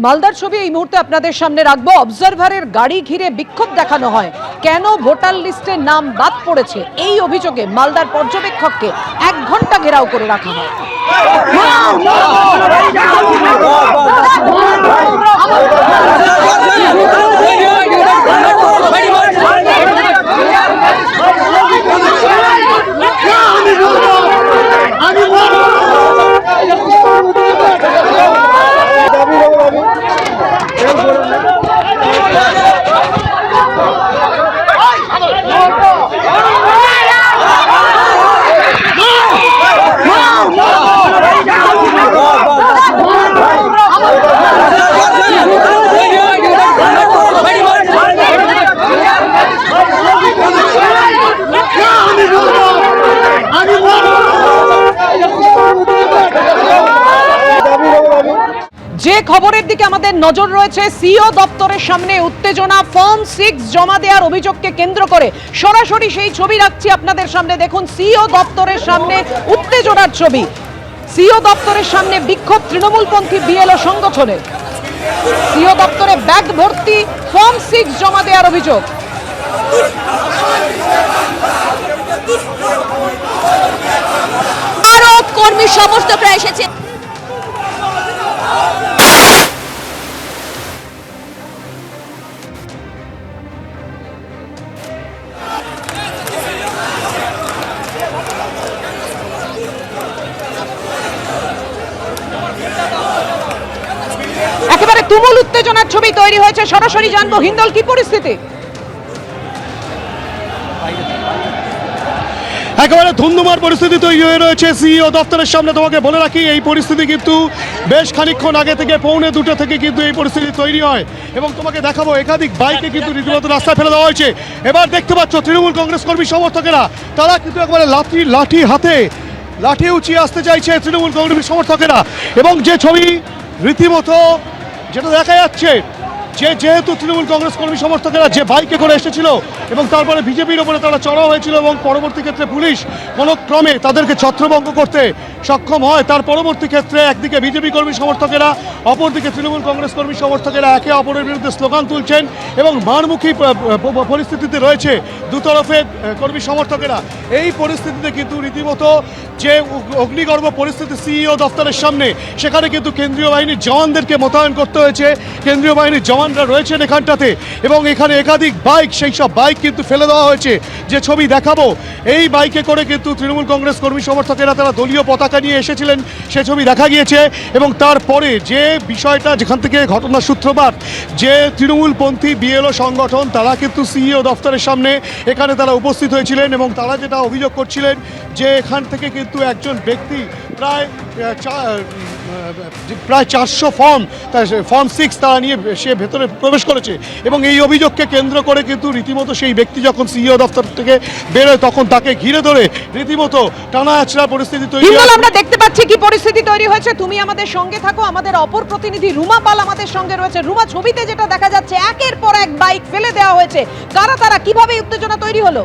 মালদার ছবি এই মুহূর্তে আপনাদের সামনে রাখবো। অবজারভারের গাড়ি ঘিরে বিক্ষোভ দেখানো হয়, কেন ভোটার লিস্টে নাম বাদ পড়েছে এই অভিযোগে মালদার পর্যবেক্ষককে 1 ঘন্টা ঘেরাও করে রাখা হয়। যে খবরের দিকে আমাদের নজর রয়েছে, সিও দপ্তরের সামনে উত্তেজনা, ফর্ম 6 জমা দেওয়ার অভিযোগকে কেন্দ্র করে সরাসরি সেই ছবি রাখছি আপনাদের সামনে। দেখুন, সিও দপ্তরের সামনে উত্তেজনার ছবি। সিও দপ্তরের সামনে বিক্ষোভ তৃণমূলপন্থী বিএলও সংগঠনের। সিও দপ্তরে ব্যাগ ভর্তি ফর্ম 6 জমা দেওয়ার অভিযোগ। আরো কর্মী সমর্থকরা এসেছে। একেবারে তুমুল উত্তেজনার ছবি তৈরি হয়েছে। সরাসরি জানবো হিন্দল, কি পরিস্থিতি? একেবারে ধুন্ধুমার পরিস্থিতি তৈরি হয়ে রয়েছে সিইও দপ্তরের সামনে। তোমাকে বলে রাখি, এই পরিস্থিতি কিন্তু বেশ খানিকক্ষণ আগে থেকে, 1:45 থেকে কিন্তু এই পরিস্থিতি তৈরি হয়। এবং তোমাকে দেখাবো, একাধিক বাইকে কিন্তু রীতিমতো রাস্তায় ফেলে দেওয়া হয়েছে। এবার দেখতে পাচ্ছ তৃণমূল কংগ্রেস কর্মী সমর্থকেরা, তারা কিন্তু একবারে লাঠি হাতে লাঠি উঁচিয়ে আসতে চাইছে তৃণমূল কংগ্রেস সমর্থকেরা। এবং যে ছবি রীতিমতো যেটা দেখা যাচ্ছে, যেহেতু তৃণমূল কংগ্রেস কর্মী সমর্থকেরা যে বাইকে করে এসেছিল এবং তারপরে বিজেপির ওপরে তারা চড়াও হয়েছিল এবং পরবর্তী ক্ষেত্রে পুলিশ কোনো ক্রমে তাদেরকে ছত্রভঙ্গ করতে সক্ষম হয়। তার পরবর্তী ক্ষেত্রে একদিকে বিজেপি কর্মী সমর্থকেরা, অপরদিকে তৃণমূল কংগ্রেস কর্মী সমর্থকেরা একে অপরের বিরুদ্ধে স্লোগান তুলছেন এবং মারমুখী পরিস্থিতিতে রয়েছে দুতরফের কর্মী সমর্থকেরা। এই পরিস্থিতিতে কিন্তু রীতিমতো যে অগ্নিগর্ভ পরিস্থিতি সিইও দপ্তরের সামনে, সেখানে কিন্তু কেন্দ্রীয় বাহিনীর জওয়ানদেরকে মোতায়েন করতে হয়েছে। কেন্দ্রীয় বাহিনীর জওয়ানরা রয়েছেন এখানটাতে এবং এখানে একাধিক বাইক, সেই সব বাইক কিন্তু ফেলে দেওয়া হয়েছে। যে ছবি দেখাবো, এই বাইকে করে কিন্তু তৃণমূল কংগ্রেস কর্মী সমর্থকেরা তারা দলীয় পতাকা নিয়ে এসেছিলেন, সে ছবি দেখা গিয়েছে। এবং তারপরে যে বিষয়টা, যেখান থেকে ঘটনার সূত্রপাত, যে তৃণমূলপন্থী বিএলও সংগঠন তারা কিন্তু সিইও দপ্তরের সামনে এখানে তারা উপস্থিত হয়েছিলেন এবং তারা যেটা অভিযোগ করছিলেন যে এখান থেকে কিন্তু একজন ব্যক্তি প্রায় 400 ফর্ম 6 তারা নিয়ে সে ভেতরে প্রবেশ করেছে। এবং এই অভিযোগকে কেন্দ্র করে কিন্তু রীতিমতো সেই ব্যক্তি যখন সিইও দপ্তর থেকে বেরোয়, তখন তাকে ঘিরে ধরে রীতিমতো টানা আছড়া পরিস্থিতি তৈরি হয়। আমরা দেখতে পাচ্ছি কি পরিস্থিতি তৈরি হয়েছে। তুমি আমাদের সঙ্গে থাকো, আমাদের অপর প্রতিনিধি রুমা পাল আমাদের সঙ্গে রয়েছে। রুমা, ছবিতে যেটা দেখা যাচ্ছে, একের পর এক বাইক ফেলে দেওয়া হয়েছে। কারা তারা, কিভাবে উত্তেজনা তৈরি হলো?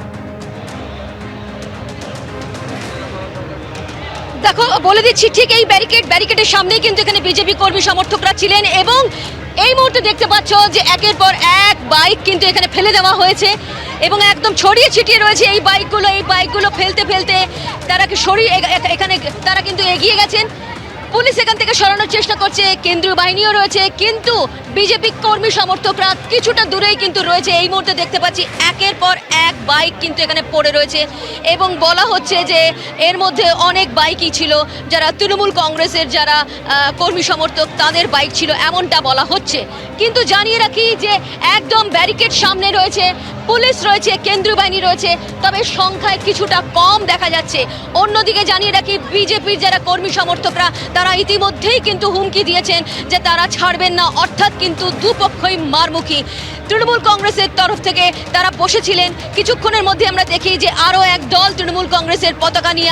দেখো, বলে দিচ্ছি, ঠিক এই ব্যারিকেডের সামনেই কিন্তু এখানে বিজেপি কর্মী সমর্থকরা ছিলেন এবং এই মুহূর্তে দেখতে পাচ্ছ যে একের পর এক বাইক কিন্তু এখানে ফেলে দেওয়া হয়েছে এবং একদম ছড়িয়ে ছিটিয়ে রয়েছে এই বাইকগুলো ফেলতে ফেলতে তারা কি এখানে তারা কিন্তু এগিয়ে গেছেন। পুলিশ এখান থেকে সরানোর চেষ্টা করছে, কেন্দ্রীয় বাহিনীও রয়েছে, কিন্তু বিজেপি কর্মী সমর্থকরা কিছুটা দূরেই কিন্তু রয়েছে। এই মুহূর্তে দেখতে পাচ্ছি একের পর এক বাইক কিন্তু এখানে পড়ে রয়েছে এবং বলা হচ্ছে যে এর মধ্যে অনেক বাইকই ছিল যারা তৃণমূল কংগ্রেসের যারা কর্মী সমর্থক, তাদের বাইক ছিল এমনটা বলা হচ্ছে। কিন্তু জানিয়ে রাখি যে একদম ব্যারিকেড সামনে রয়েছে, পুলিশ রয়েছে, কেন্দ্রীয় বাহিনী রয়েছে, তবে সংখ্যায় কিছুটা কম দেখা যাচ্ছে। অন্যদিকে জানিয়ে রাখি, বিজেপির যারা কর্মী সমর্থকরা তারা ইতিমধ্যেই কিন্তু হুমকি দিয়েছেন যে তারা ছাড়বেন না, অর্থাৎ কিন্তু দুপক্ষই মারমুখী। তৃণমূল কংগ্রেসের তরফ থেকে তারা বসেছিলেন, কিছুক্ষণের মধ্যে আমরা দেখি যে আরও এক দল তৃণমূল কংগ্রেসের পতাকা নিয়ে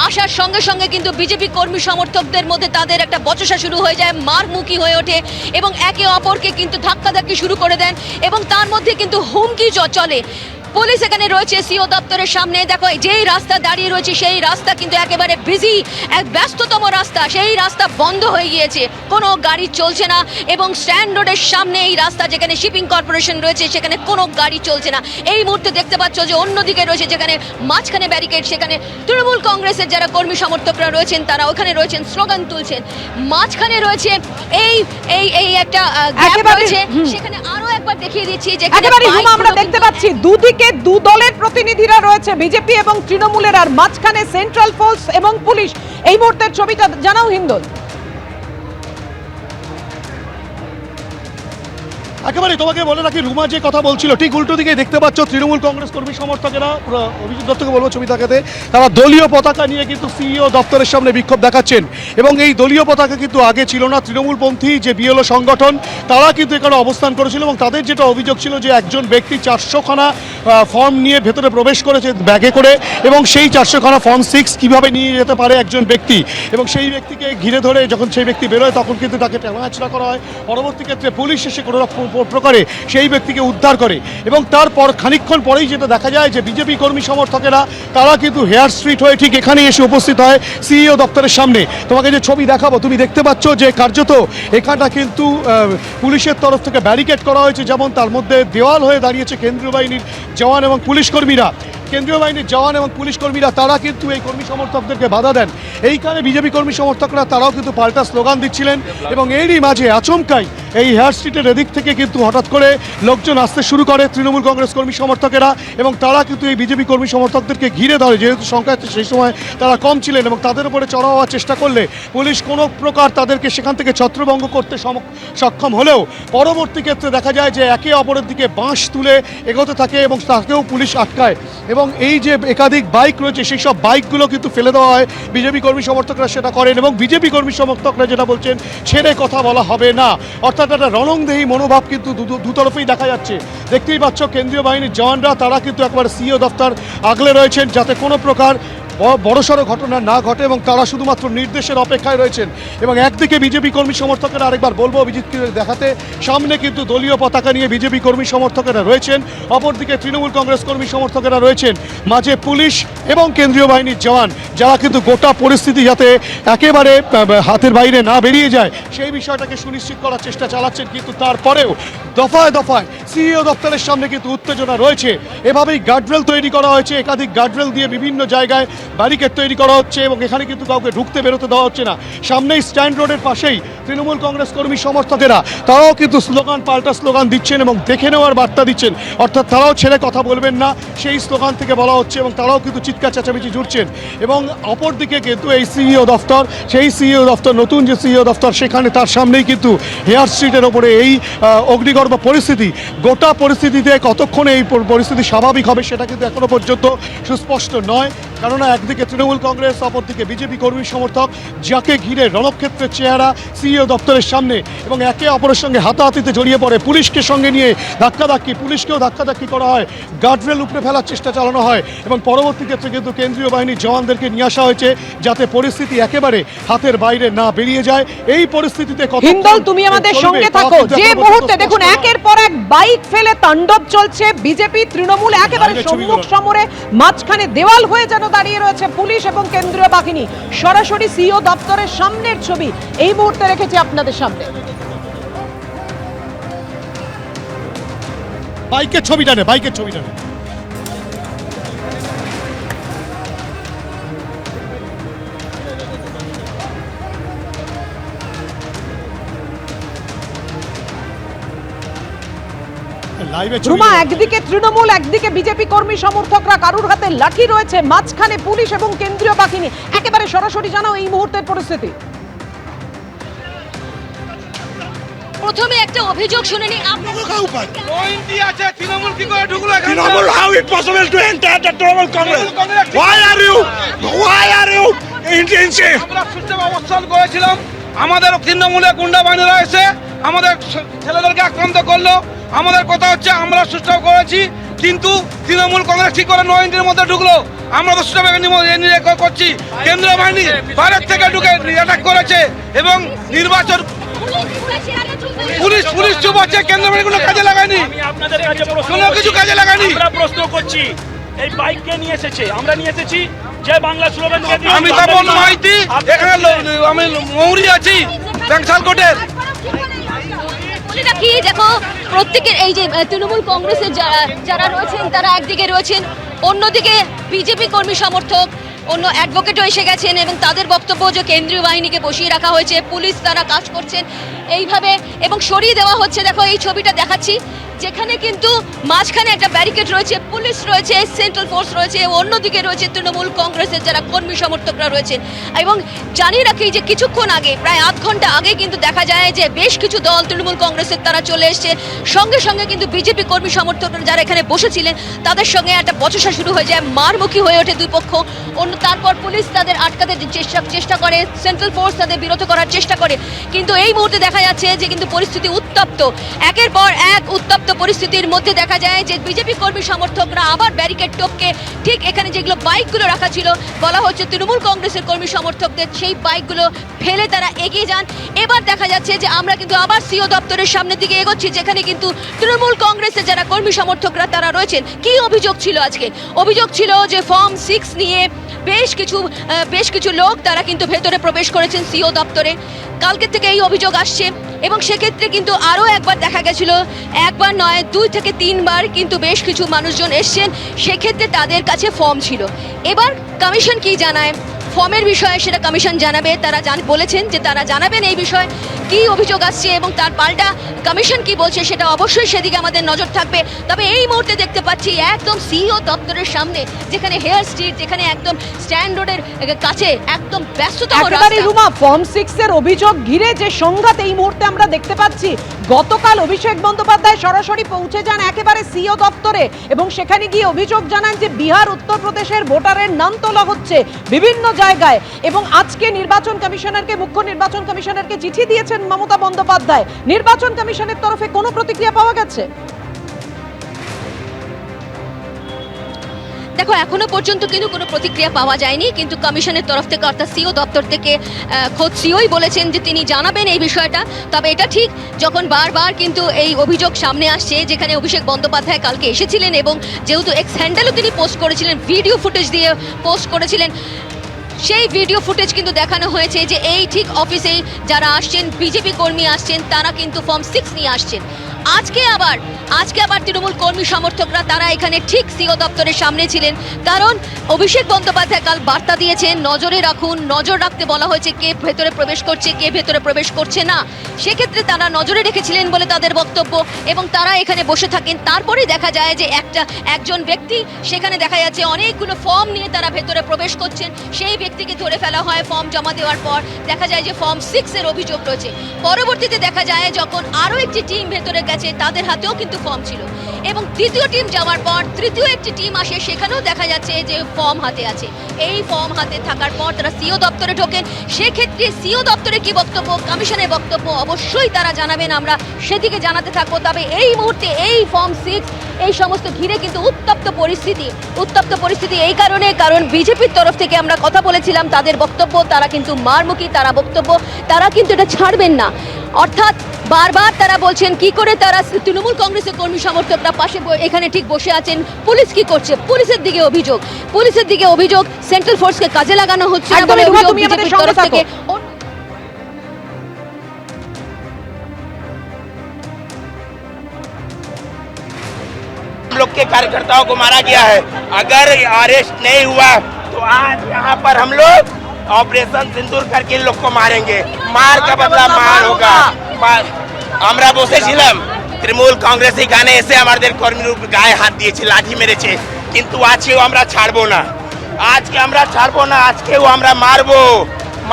আসার সঙ্গে সঙ্গে কিন্তু বিজেপি কর্মী সমর্থকদের মধ্যে তাদের একটা বচসা শুরু হয়ে যায়, মারমুখী হয়ে ওঠে এবং একে অপরকে কিন্তু ধাক্কাধাক্কি শুরু করে দেন এবং তার মধ্যে কিন্তু হুমকি চলে। পুলিশ এখানে রয়েছে সিও দপ্তরের সামনে। দেখো যেই রাস্তা দাঁড়িয়ে রয়েছে সেই রাস্তা কিন্তু একেবারে বিজি, এক ব্যস্ততম রাস্তা। সেই রাস্তা বন্ধ হয়ে গিয়েছে, কোনো গাড়ি চলছে না। এবং স্ট্যান্ড রোডের সামনে এই রাস্তা, যেখানে শিপিং কর্পোরেশন রয়েছে, সেখানে কোনো গাড়ি চলছে না। এই মুহূর্তে দেখতে পাচ্ছ যে অন্যদিকে রয়েছে, যেখানে মাঝখানে ব্যারিকেড, সেখানে তৃণমূল কংগ্রেসের যারা কর্মী সমর্থকরা রয়েছেন তারা ওখানে রয়েছেন, স্লোগান তুলছেন। মাঝখানে রয়েছে এই এই এই একটা গ্যাপ একেবারে, রয়েছে, সেখানে আরো একবার দেখিয়ে দিচ্ছি যে একেবারে হুমা, আমরা দেখতে পাচ্ছি দুদিকে দু দলের প্রতিনিধিরা রয়েছে, বিজেপি এবং তৃণমূলের, আর মাঝখানে সেন্ট্রাল ফোর্স এবং পুলিশ। এই মুহূর্তের ছবিটা জানাও হিন্দল। একেবারে তোমাকে বলে রাখি, রুমা যে কথা বলছিল ঠিক উল্টো দিকে দেখতে পাচ্ছ তৃণমূল কংগ্রেস কর্মী সমর্থকেরা, অভিজিৎ দত্তকে বলবো ছবি দেখাতে, তারা দলীয় পতাকা নিয়ে কিন্তু সিইও দপ্তরের সামনে বিক্ষোভ দেখাচ্ছেন। এবং এই দলীয় পতাকা কিন্তু আগে ছিল না। তৃণমূলপন্থী যে বিএলও সংগঠন তারা কিন্তু এখানে অবস্থান করেছিল এবং তাদের যেটা অভিযোগ ছিল যে একজন ব্যক্তি 400খানা ফর্ম নিয়ে ভেতরে প্রবেশ করেছে ব্যাগে করে, এবং সেই 400খানা ফর্ম 6 কিভাবে নিয়ে যেতে পারে একজন ব্যক্তি, এবং সেই ব্যক্তিকে ঘিরে ধরে যখন সেই ব্যক্তি বেরোয় তখন কিন্তু তাকে টেমাচড়া করা হয়। পরবর্তী ক্ষেত্রে পুলিশ এসে কোনো প্রকারে সেই ব্যক্তিকে উদ্ধার করে। এবং তারপর খানিকক্ষণ পরেই যেটা দেখা যায় যে বিজেপি কর্মী সমর্থকেরা তারা কিন্তু হেয়ার স্ট্রিট হয়ে ঠিক এখানে এসে উপস্থিত হয় সিইও দপ্তরের সামনে। তোমাকে যে ছবি দেখাবো, তুমি দেখতে পাচ্ছ যে কার্যত এখানটা কিন্তু পুলিশের তরফ থেকে ব্যারিকেড করা হয়েছে, যেমন তার মধ্যে দেওয়াল হয়ে দাঁড়িয়েছে কেন্দ্রীয় বাহিনীর জওয়ান এবং পুলিশ কর্মীরা। কেন্দ্রীয় বাহিনীর জওয়ান এবং পুলিশ কর্মীরা তারা কিন্তু এই কর্মী সমর্থকদেরকে বাধা দেন। এইখানে বিজেপি কর্মী সমর্থকরা তারাও কিন্তু পাল্টা স্লোগান দিচ্ছিলেন। এবং এরই মাঝে আচমকাই এই হেয়ার স্ট্রিটের এদিক থেকে কিন্তু হঠাৎ করে লোকজন আসতে শুরু করে, তৃণমূল কংগ্রেস কর্মী সমর্থকেরা, এবং তারা কিন্তু এই বিজেপি কর্মী সমর্থকদেরকে ঘিরে ধরে। যেহেতু সংখ্যা সেই সময় তারা কম ছিলেন এবং তাদের উপরে চড়াও হওয়ার চেষ্টা করলে পুলিশ কোনো প্রকার তাদেরকে সেখান থেকে ছত্রভঙ্গ করতে সক্ষম হলেও পরবর্তী ক্ষেত্রে দেখা যায় যে একে অপরের দিকে বাঁশ তুলে এগোতে থাকে এবং তাকেও পুলিশ আটকায়। এবং এই যে একাধিক বাইক রয়েছে সেই সব বাইকগুলো কিন্তু ফেলে দেওয়া হয়। বিজেপি কর্মী সমর্থকরা সেটা করেন এবং বিজেপি কর্মী সমর্থকরা যেটা বলছেন, ছেড়ে কথা বলা হবে না। অর্থাৎ একটা রণংদেহী মনোভাব কিন্তু দুতরফেই দেখা যাচ্ছে। দেখতেই পাচ্ছ কেন্দ্রীয় বাহিনীর জওয়ানরা তারা কিন্তু একবারে সিইও দপ্তর আগলে রয়েছেন যাতে কোনো প্রকার বড়সড় ঘটনা না ঘটে, এবং তারা শুধুমাত্র নির্দেশের অপেক্ষায় রয়েছেন। এবং একদিকে বিজেপি কর্মী সমর্থকেরা, আরেকবার বলবো অভিজিৎকে দেখাতে, সামনে কিন্তু দলীয় পতাকা নিয়ে বিজেপি কর্মী সমর্থকেরা রয়েছেন, অপরদিকে তৃণমূল কংগ্রেস কর্মী সমর্থকেরা রয়েছেন, মাঝে পুলিশ এবং কেন্দ্রীয় বাহিনীর জওয়ান, যারা কিন্তু গোটা পরিস্থিতি যাতে একেবারে হাতের বাইরে না বেরিয়ে যায় সেই বিষয়টাকে সুনিশ্চিত করার চেষ্টা চালাচ্ছেন। কিন্তু তারপরেও দফায় দফায় সিইও দপ্তরের সামনে কিন্তু উত্তেজনা রয়েছে। এভাবেই গার্ডরেল তৈরি করা হয়েছে, একাধিক গার্ডরেল দিয়ে বিভিন্ন জায়গায় ব্যারিকেড তৈরি করা হচ্ছে এবং এখানে কিন্তু কাউকে ঢুকতে বেরোতে দেওয়া হচ্ছে না। সামনেই স্ট্যান্ড রোডের পাশেই তৃণমূল কংগ্রেস কর্মী সমর্থকেরা তারাও কিন্তু স্লোগান, পাল্টা স্লোগান দিচ্ছেন এবং দেখে নেওয়ার বার্তা দিচ্ছেন। অর্থাৎ তারাও ছেড়ে কথা বলবেন না সেই স্লোগান থেকে বলা হচ্ছে, এবং তারাও কিন্তু চিৎকার চেঁচামেচি জুড়ছেন। এবং অপরদিকে কিন্তু এই সিইও দফতর, সেই সিইও দফতর, নতুন যে সিইও দফতর, সেখানে তার সামনেই কিন্তু হেয়ার স্ট্রিটের ওপরে এই অগ্নিগর্ভ পরিস্থিতি। গোটা পরিস্থিতিতে কতক্ষণে এই পরিস্থিতি স্বাভাবিক হবে সেটা কিন্তু এখনো পর্যন্ত সুস্পষ্ট নয়। কেননা একদিকে তৃণমূল কংগ্রেস, অপরদিকে বিজেপি কর্মী সমর্থক, যাকে ঘিরে রণক্ষেত্রের চেহারা সিইও দপ্তরের সামনে, এবং একে অপরের সঙ্গে হাতাহাতিতে জড়িয়ে পড়ে। পুলিশকে সঙ্গে নিয়ে ধাক্কাধাক্কি, পুলিশকেও ধাক্কাধাক্কি করা হয়, গার্ডরেল উপরে ফেলার চেষ্টা চালানো হয়, এবং পরবর্তী ক্ষেত্রে কিন্তু কেন্দ্রীয় বাহিনীর জওয়ানদেরকে নিয়ে আসা হয়েছে যাতে পরিস্থিতি একেবারে হাতের বাইরে না বেরিয়ে যায়। এই পরিস্থিতিতে হিন্দল, তুমি আমাদের সঙ্গে থাকো। যে মুহূর্তে দেখুন একের পর এক বাইক ফেলে তাণ্ডব চলছে, বিজেপি তৃণমূল একেবারে সম্মুখ সমরে, মাঝখানে দেওয়াল হয়ে যেন দাঁড়িয়ে রয়েছে পুলিশ এবং কেন্দ্রীয় বাহিনী। সরাসরি সিইও দপ্তরের সামনের ছবি এই মুহূর্তে রেখেছি আপনাদের সামনে। বাইকের ছবিটা নে, বাইকের ছবিটা নে। রুমা, একদিকে তৃণমূল, একদিকে বিজেপি কর্মী সমর্থকরা, কারুর হাতে লাঠি রয়েছে, মাঝখানে পুলিশ এবং কেন্দ্রীয় বাহিনী। একেবারে সরাসরি জানাও এই মুহূর্তের পরিস্থিতি। প্রথমে একটা অভিযোগ শুনে নি। তৃণমূল কি করে ঢুকলো এখানে? Trinamool, how it possible to enter the Tribal Congress? Why are you intensive? আমরা সুষ্ঠু অবস্থান করেছিলাম, আমাদের তৃণমূলের গুন্ডা বাহিনীরা এসে আমাদের ছেলেদেরকে আক্রান্ত করলো। আমাদের কথা হচ্ছে আমরা সুষ্ঠু করেছি, কিন্তু তৃণমূল কংগ্রেস কি করে 9 ইঞ্চির মধ্যে ঢুকলো? আমরা তো সুষ্ঠু করছি, কেন্দ্রীয় বাহিনী বাইরের থেকে ঢুকে অ্যাটাক করেছে এবং নির্বাচন পুলিশ চুপ আছে, কেন্দ্র বাহিনী কোনো কাজে লাগায়নি, আমি আপনাদের কাছে প্রশ্ন কোনো কিছু কাজে লাগায়নি। আমরা প্রশ্ন করছি, এই বাইককে নিয়ে এসেছে, আমরা নিয়ে এসেছি যে বাংলা স্লোগান দিয়ে দিলাম। আমি তপন মাইতি, এখানে আমি মৌরি আছি ব্যাংশাল কোর্টের। বলে রাখি, দেখো প্রত্যেকের এই যে তৃণমূল কংগ্রেসের যারা রয়েছেন তারা একদিকে রয়েছেন, অন্যদিকে বিজেপি কর্মী সমর্থক অন্য অ্যাডভোকেটও এসে গেছেন এবং তাদের বক্তব্য যে কেন্দ্রীয় বাহিনীকে বসিয়ে রাখা হয়েছে, পুলিশ তারা কাজ করছেন এইভাবে এবং সরিয়ে দেওয়া হচ্ছে। দেখো এই ছবিটা দেখাচ্ছি, যেখানে কিন্তু মাঝখানে একটা ব্যারিকেড রয়েছে, পুলিশ রয়েছে, সেন্ট্রাল ফোর্স রয়েছে, অন্যদিকে রয়েছে তৃণমূল কংগ্রেসের যারা কর্মী সমর্থকরা রয়েছেন। এবং জানিয়ে রাখি যে কিছুক্ষণ আগে, প্রায় আধ ঘন্টা আগে কিন্তু দেখা যায় যে বেশ কিছু দল তৃণমূল কংগ্রেসের তারা চলে এসছে, সঙ্গে সঙ্গে কিন্তু বিজেপি কর্মী সমর্থকরা যারা এখানে বসেছিলেন তাদের সঙ্গে একটা বচসা শুরু হয়ে যায়, মারমুখী হয়ে ওঠে দুই পক্ষ। তারপর পুলিশ তাদের আটকাতে চেষ্টা করে, সেন্ট্রাল ফোর্স তাদের বিরত করার চেষ্টা করে, কিন্তু এই মুহূর্তে দেখা যাচ্ছে যে কিন্তু পরিস্থিতি উত্তপ্ত। একের পর এক উত্তপ্ত পরিস্থিতির মধ্যে দেখা যায় যে বিজেপি কর্মী সমর্থকরা আবার ব্যারিকেড টপকে ঠিক এখানে যেগুলো বাইকগুলো রাখা ছিল, বলা হচ্ছে তৃণমূল কংগ্রেসের কর্মী সমর্থকদের, সেই বাইকগুলো ফেলে তারা এগিয়ে যান। এবার দেখা যাচ্ছে যে আমরা কিন্তু আবার সিও দপ্তরের সামনের দিকে এগোচ্ছি, যেখানে কিন্তু তৃণমূল কংগ্রেসের যারা কর্মী সমর্থকরা তারা রয়েছেন। কি অভিযোগ ছিল আজকে? অভিযোগ ছিল যে ফর্ম 6 নিয়ে বেশ কিছু লোক তারা কিন্তু ভেতরে প্রবেশ করেছেন সিও দপ্তরে। কালকে থেকে এই অভিযোগ আসছে এবং সেক্ষেত্রে কিন্তু আরও একবার দেখা গেছিল, একবার নয় 2 থেকে 3 বার কিন্তু বেশ কিছু মানুষজন এসছেন, সেক্ষেত্রে তাদের কাছে ফর্ম ছিল। এবার কমিশন কি জানায় ফর্মের বিষয়ে সেটা কমিশন জানাবে, তারা বলেছেন যে তারা জানাবেন এই বিষয়ে কি অভিযোগ আসছে এবং তার পাল্টা কমিশন কি বলছে সেটা অবশ্যই সেদিকে আমাদের নজর থাকবে। তবে এই মুহূর্তে দেখতে পাচ্ছি একদম সিইও দপ্তরের সামনে, যেখানে হেয়ার স্ট্রিট, যেখানে একদম স্ট্যান্ড রোডের কাছে একদম ব্যস্ততম একেবারে রাস্তা। রুমা, ফর্ম 6 এর অভিযোগ ঘিরে যে সংঘাত এই মুহূর্তে আমরা দেখতে পাচ্ছি, গতকাল অভিষেক বন্দ্যোপাধ্যায় সরাসরি পৌঁছে যান একেবারে সিইও দপ্তরে এবং সেখানে গিয়ে অভিযোগ জানান যে বিহার, উত্তরপ্রদেশের ভোটারের নাম তোলা হচ্ছে বিভিন্ন জায়গায় এবং আজকে নির্বাচন কমিশনারকে, মুখ্য নির্বাচন কমিশনারকে চিঠি দিয়েছেন মমতা বন্দ্যোপাধ্যায়। নির্বাচন কমিশনের তরফে কোনো প্রতিক্রিয়া পাওয়া গেছে? দেখো এখনো পর্যন্ত কিন্তু কোনো প্রতিক্রিয়া পাওয়া যায়নি, কিন্তু কমিশনের তরফ থেকে অর্থাৎ সিও দপ্তর থেকে খোদ সিওই বলেছেন যে তিনি জানাবেন এই বিষয়টা। তবে এটা ঠিক, যখন বারবার কিন্তু এই অভিযোগ সামনে আসছে, যেখানে অভিষেক বন্দ্যোপাধ্যায় কালকে এসেছিলেন এবং যেহেতু এক্স হ্যান্ডেলও তিনি পোস্ট করেছিলেন, ভিডিও ফুটেজ দিয়ে পোস্ট করেছিলেন, সেই ভিডিও ফুটেজ কিন্তু দেখানো হয়েছে যে এই ঠিক অফিসেই যারা আসছেন, বিজেপি কর্মী আসছেন, তারা কিন্তু ফর্ম 6 নিয়ে আসছেন। আজকে আবার তৃণমূল কর্মী সমর্থকরা তারা এখানে ঠিক সিও দপ্তরের সামনে ছিলেন, কারণ অভিষেক বন্দ্যোপাধ্যায় কাল বার্তা দিয়েছেন নজরে রাখুন, নজর রাখতে বলা হয়েছে কে ভেতরে প্রবেশ করছে, কে ভেতরে প্রবেশ করছে না। সেক্ষেত্রে তারা নজরে রেখেছিলেন বলে তাদের বক্তব্য এবং তারা এখানে বসে থাকেন। তারপরে দেখা যায় যে একজন ব্যক্তি, সেখানে দেখা যাচ্ছে অনেকগুলো ফর্ম নিয়ে তারা ভেতরে প্রবেশ করছেন, সেই ব্যক্তিকে ধরে ফেলা হয়। ফর্ম জমা দেওয়ার পর দেখা যায় যে ফর্ম 6 এর অভিযোগ রয়েছে। পরবর্তীতে দেখা যায় যখন আরও একটি টিম ভেতরে গেছে, তাদের হাতেও কিন্তু ফর্ম ছিল এবং দ্বিতীয় টিম যাওয়ার পর তৃতীয় একটি টিম আসে, সেখানেও দেখা যাচ্ছে যে ফর্ম হাতে আছে। এই ফর্ম হাতে থাকার পর তারা সিও দপ্তরে ঢোকেন। সেক্ষেত্রে সিও দপ্তরে কি বক্তব্য, কমিশনের বক্তব্য অবশ্যই তারা জানাবেন, আমরা সেদিকে জানাতে থাকবো। তবে এই মুহূর্তে এই ফর্ম 6 এই সমস্ত ঘিরে কিন্তু উত্তপ্ত পরিস্থিতি এই কারণ বিজেপির তরফ থেকে আমরা কথা বলেছিলাম, তাদের বক্তব্য তারা কিন্তু মারমুখী, তারা কিন্তু এটা ছাড়বেন না। অর্থাৎ বারবার তারা বলছেন কি করে তারা তৃণমূল কংগ্রেসের কর্মী সমর্থকরা পাশে এখানে ঠিক বসে আছেন, পুলিশ কি করছে, পুলিশের দিকে অভিযোগ সেন্ট্রাল ফোর্সকে কাজে লাগানো হচ্ছে না বলে অভিযোগ বিজেপির তরফ থেকে। हम लोग के कार्यकर्ताओं को मारा गया है। अगर अरेस्ट नहीं हुआ तो आज यहाँ पर हम लोग ऑपरेशन सिंदूर करके इन लोग को मारेंगे। मार का बदला मार होगा। আমরা বসেছিলাম তৃণমূল কংগ্রেস এখানে এসে আমাদের কর্মীর গায়ে হাত দিয়েছে, লাঠি মেরেছে, কিন্তু আজকেও আমরা ছাড়বো না। আজকেও আমরা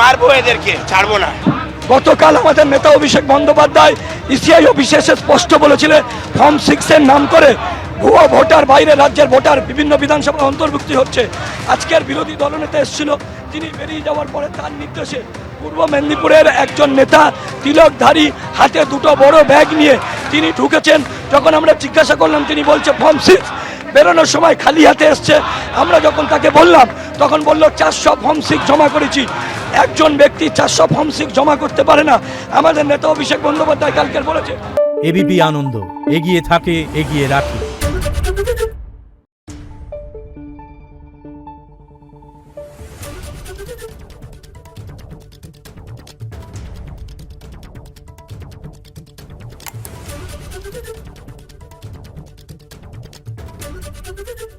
মারবো এদেরকে, ছাড়বো না। গতকাল আমাদের নেতা অভিষেক বন্দ্যোপাধ্যায় ইসিআই অফিসে এসে স্পষ্ট বলেছিলেন ফর্ম 6 এর নাম করে ভুয়া ভোটার, বাইরে রাজ্যের ভোটার বিভিন্ন বিধানসভা অন্তর্ভুক্তি হচ্ছে। আজকের বিরোধী দলনেতা এসেছিল, তিনি বেরিয়ে যাওয়ার পরে তার নির্দেশে পূর্ব মেদিনীপুরের একজন নেতা তিলকধারী, হাতে দুটো বড় ব্যাগ নিয়ে তিনি ঢুকেছেন। যখন আমরা জিজ্ঞাসা করলাম, তিনি বলছে ফর্ম 6, বেরোনোর সময় খালি হাতে এসছে। আমরা যখন তাকে বললাম, তখন বলল 400 ফর্ম 6 জমা করেছি। একজন ব্যক্তি 400 ফর্ম 6 জমা করতে পারে না, আমাদের নেতা অভিষেক বন্দ্যোপাধ্যায় কালকে বলেছে। এবিপি আনন্দ, এগিয়ে থাকে, এগিয়ে রাখে। Thank you.